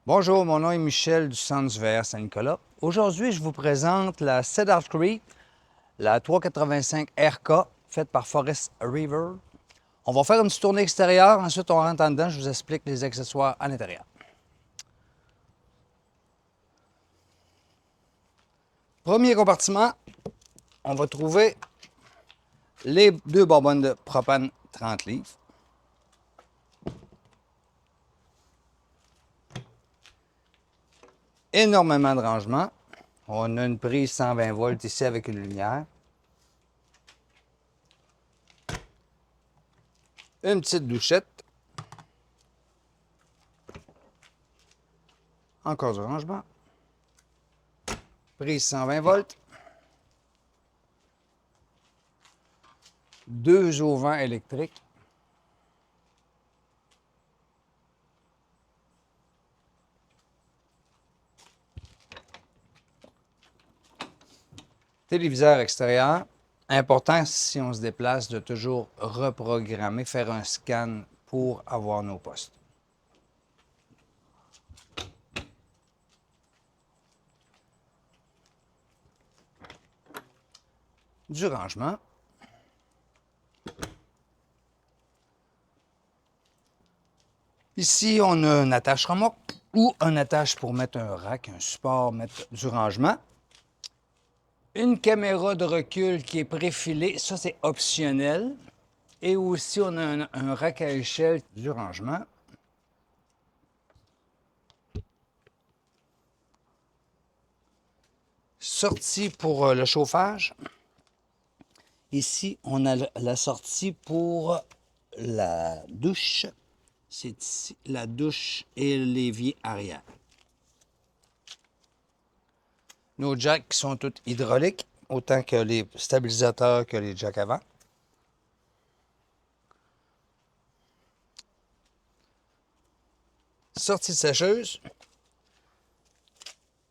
Bonjour, mon nom est Michel du Centre du VR Saint-Nicolas. Aujourd'hui, je vous présente la Cedar Creek, la 385 RK, faite par Forest River. On va faire une petite tournée extérieure, ensuite on rentre en dedans, je vous explique les accessoires à l'intérieur. Premier compartiment, on va trouver les deux bonbonnes de propane 30 livres. Énormément de rangement. On a une prise 120 volts ici avec une lumière. Une petite douchette. Encore du rangement. Prise 120 volts. Deux auvents électriques. Téléviseur extérieur. Important, si on se déplace, de toujours reprogrammer, faire un scan pour avoir nos postes. Du rangement. Ici, on a une attache remorque ou un attache pour mettre un rack, un support, mettre du rangement. Une caméra de recul qui est préfilée, ça c'est optionnel. Et aussi, on a un rack à échelle du rangement. Sortie pour le chauffage. Ici, on a la sortie pour la douche. C'est ici la douche et l'évier arrière. Nos jacks sont tous hydrauliques, autant que les stabilisateurs que les jacks avant. Sortie de sécheuse.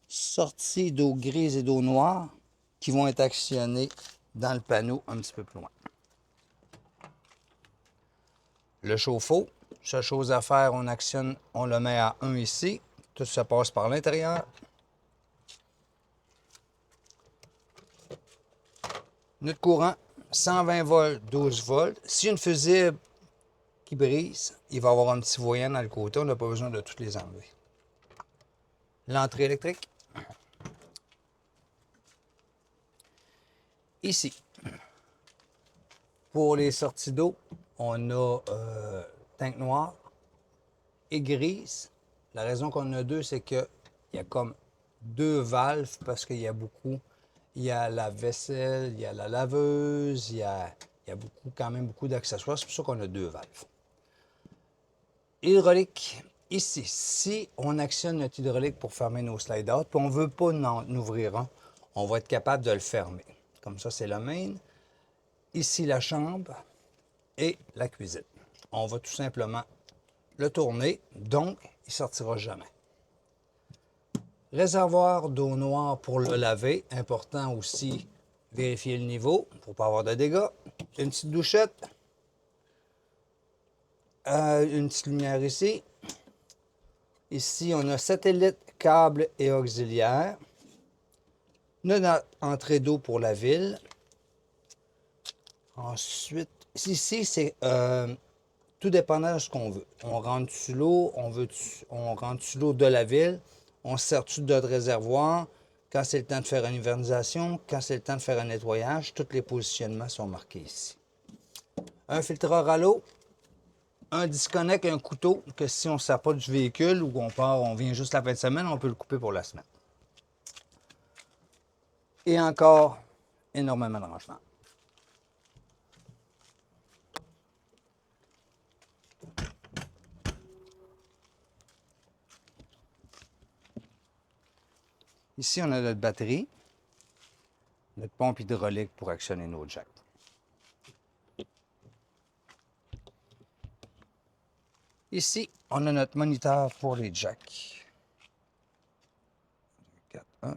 Sortie d'eau grise et d'eau noire qui vont être actionnées dans le panneau un petit peu plus loin. Le chauffe-eau, seule chose à faire, on actionne, on le met à 1 ici. Tout se passe par l'intérieur. Notre courant, 120 volts, 12 volts. Si une fusible qui brise, il va y avoir un petit voyant dans le côté. On n'a pas besoin de toutes les enlever. L'entrée électrique. Ici. Pour les sorties d'eau, on a tank noir et grise. La raison qu'on a deux, c'est qu'il y a comme deux valves parce qu'il y a beaucoup. Il y a la vaisselle, il y a la laveuse, il y a beaucoup, quand même beaucoup d'accessoires. C'est pour ça qu'on a deux valves. Hydraulique. Ici, si on actionne notre hydraulique pour fermer nos slide-out, puis on ne veut pas en ouvrir un, on va être capable de le fermer. Comme ça, c'est le main. Ici, la chambre et la cuisine. On va tout simplement le tourner, donc il ne sortira jamais. Réservoir d'eau noire pour le laver. Important aussi, vérifier le niveau pour ne pas avoir de dégâts. Une petite douchette. Une petite lumière ici. Ici, on a satellite, câble et auxiliaire. Notre entrée d'eau pour la ville. Ensuite, ici, c'est tout dépendant de ce qu'on veut. On rentre-tu l'eau, on rentre-tu l'eau de la ville, on sert-tu de notre réservoir, quand c'est le temps de faire une hivernisation, quand c'est le temps de faire un nettoyage, tous les positionnements sont marqués ici. Un filtreur à l'eau, un disconnect, un couteau, que si on ne sert pas du véhicule ou qu'on part, on vient juste la fin de semaine, on peut le couper pour la semaine. Et encore, énormément de rangement. Ici, on a notre batterie, notre pompe hydraulique pour actionner nos jacks. Ici, on a notre moniteur pour les jacks. 4, 1.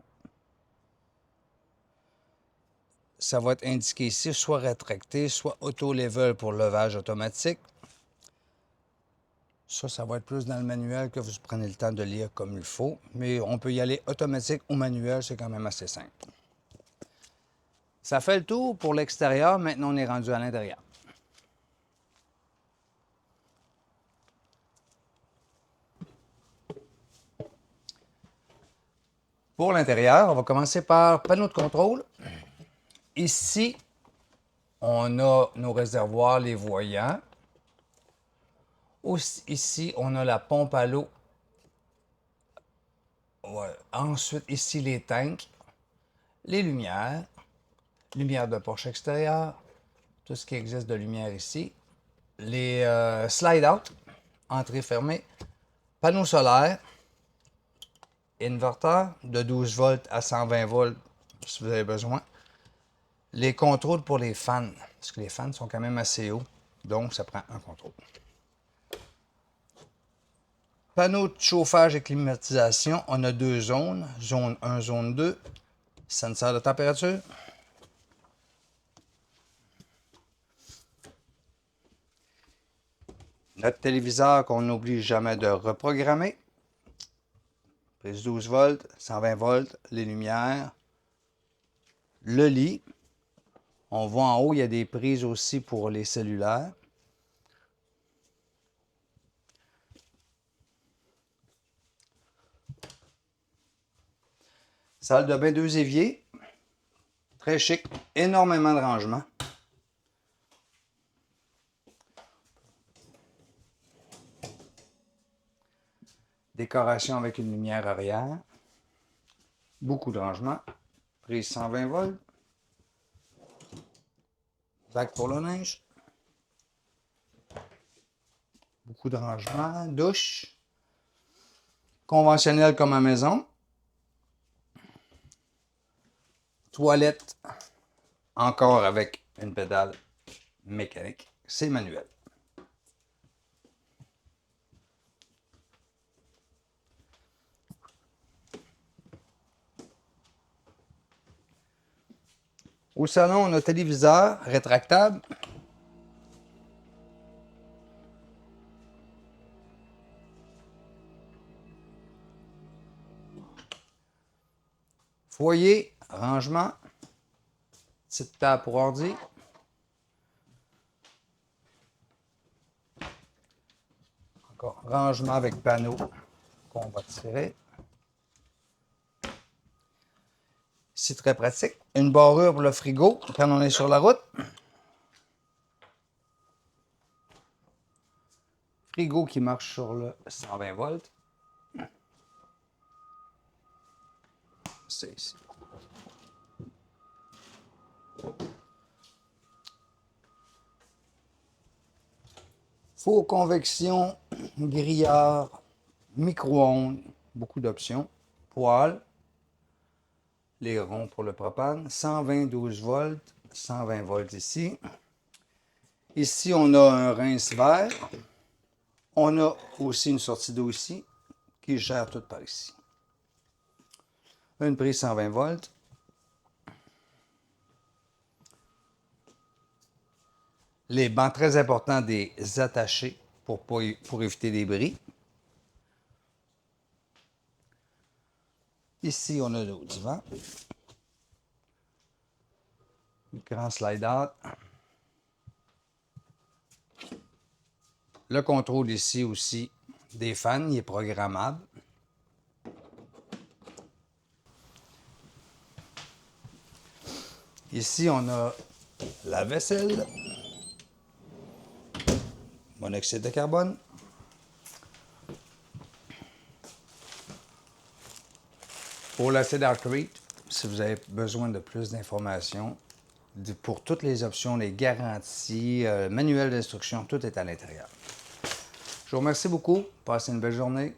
Ça va être indiqué ici, soit rétracté, soit auto-level pour levage automatique. Ça va être plus dans le manuel que vous prenez le temps de lire comme il faut. Mais on peut y aller automatique ou manuel, c'est quand même assez simple. Ça fait le tour pour l'extérieur. Maintenant, on est rendu à l'intérieur. Pour l'intérieur, on va commencer par panneau de contrôle. Ici, on a nos réservoirs, les voyants. Aussi, ici, on a la pompe à l'eau. Ouais. Ensuite, ici, les tanks, les lumières, lumière de porche extérieure, tout ce qui existe de lumière ici. Les slide-out, entrée fermée, panneau solaire, inverteur de 12 volts à 120 volts si vous avez besoin. Les contrôles pour les fans, parce que les fans sont quand même assez hauts, donc ça prend un contrôle. Panneau de chauffage et climatisation, on a deux zones, zone 1, zone 2, senseur de température. Notre téléviseur qu'on n'oublie jamais de reprogrammer. Prise 12 volts, 120 volts, les lumières. Le lit. On voit en haut, il y a des prises aussi pour les cellulaires. Salle de bain, deux éviers. Très chic. Énormément de rangement. Décoration avec une lumière arrière. Beaucoup de rangement. Prise 120 volts. Bac pour le linge. Beaucoup de rangement. Douche. Conventionnel comme à maison. Toilette. Encore avec une pédale mécanique. C'est manuel. Au salon, on a téléviseur rétractable. Foyer, rangement. Petite table pour ordi. Encore rangement avec panneau qu'on va tirer. C'est très pratique. Une barrure pour le frigo quand on est sur la route. Frigo qui marche sur le 120 volts. C'est ici. Four convection, grillard, micro-ondes, beaucoup d'options. Poêle, les ronds pour le propane, 120 12 volts, 120 volts ici. Ici, on a un rince-verre. On a aussi une sortie d'eau ici qui gère tout par ici. Une prise 120 volts. Les bancs très importants des attachés pour éviter des bris. Ici, on a le divan. Grand slide-out. Le contrôle ici aussi des fans, il est programmable. Ici, on a la vaisselle, monoxyde de carbone. Pour la Cedar Creek, si vous avez besoin de plus d'informations, pour toutes les options, les garanties, manuel d'instruction, tout est à l'intérieur. Je vous remercie beaucoup. Passez une belle journée.